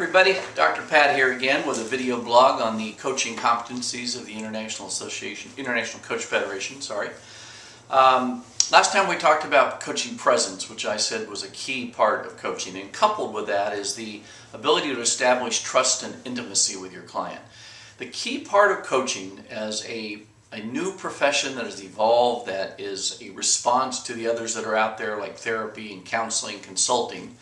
everybody, Dr. Pat here again with a video blog on the coaching competencies of the International Coach Federation. Last time we talked about coaching presence, which I said was a key part of coaching, and coupled with that is the ability to establish trust and intimacy with your client. The key part of coaching as a new profession that has evolved, that is a response to the others that are out there like therapy and counseling, consulting.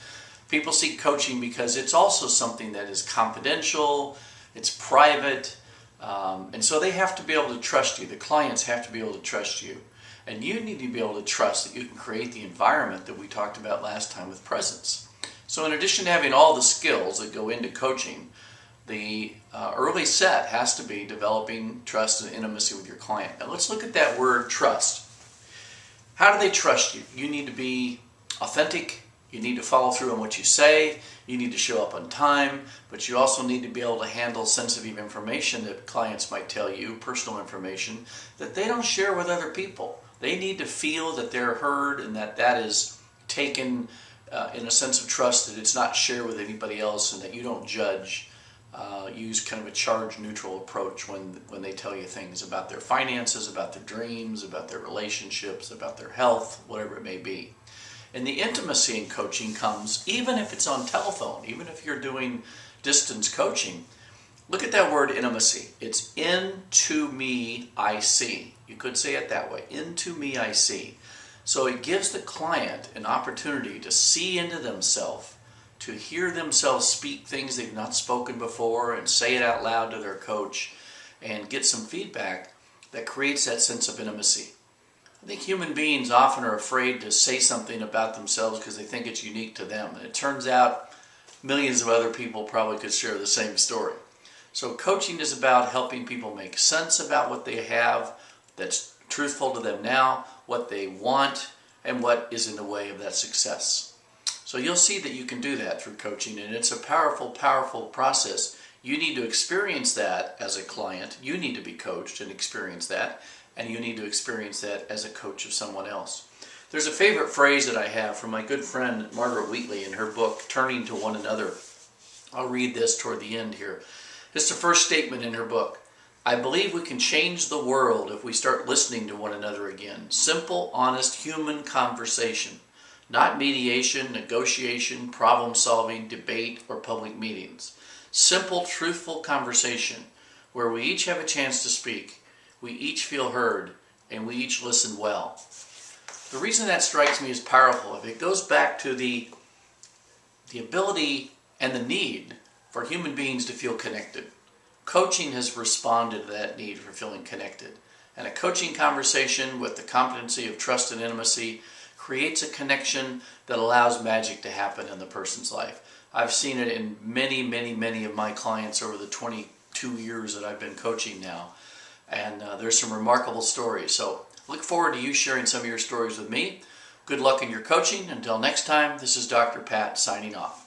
People seek coaching because it's also something that is confidential, it's private, and so they have to be able to trust you. The clients have to be able to trust you. And you need to be able to trust that you can create the environment that we talked about last time with presence. So in addition to having all the skills that go into coaching, the early set has to be developing trust and intimacy with your client. Now let's look at that word trust. How do they trust you? You need to be authentic. You need to follow through on what you say. You need to show up on time, but you also need to be able to handle sensitive information that clients might tell you, personal information, that they don't share with other people. They need to feel that they're heard and that that is taken in a sense of trust, that it's not shared with anybody else, and that you don't judge. Use kind of a charge neutral approach when they tell you things about their finances, about their dreams, about their relationships, about their health, whatever it may be. And the intimacy in coaching comes even if it's on telephone, even if you're doing distance coaching. Look at that word intimacy. It's into me I see. You could say it that way. Into me I see. So it gives the client an opportunity to see into themselves, to hear themselves speak things they've not spoken before and say it out loud to their coach and get some feedback that creates that sense of intimacy. I think human beings often are afraid to say something about themselves because they think it's unique to them. And it turns out millions of other people probably could share the same story. So coaching is about helping people make sense about what they have that's truthful to them now, what they want, and what is in the way of that success. So you'll see that you can do that through coaching, and it's a powerful, powerful process. You need to experience that as a client. You need to be coached and experience that, and you need to experience that as a coach of someone else. There's a favorite phrase that I have from my good friend Margaret Wheatley in her book, Turning to One Another. I'll read this toward the end here. It's the first statement in her book. I believe we can change the world if we start listening to one another again. Simple, honest, human conversation. Not mediation, negotiation, problem solving, debate, or public meetings. Simple, truthful conversation where we each have a chance to speak, we each feel heard, and we each listen well. The reason that strikes me as powerful, if it goes back to the ability and the need for human beings to feel connected. Coaching has responded to that need for feeling connected. And a coaching conversation with the competency of trust and intimacy creates a connection that allows magic to happen in the person's life. I've seen it in many, many, many of my clients over the 22 years that I've been coaching now. And there's some remarkable stories. So look forward to you sharing some of your stories with me. Good luck in your coaching. Until next time, this is Dr. Pat signing off.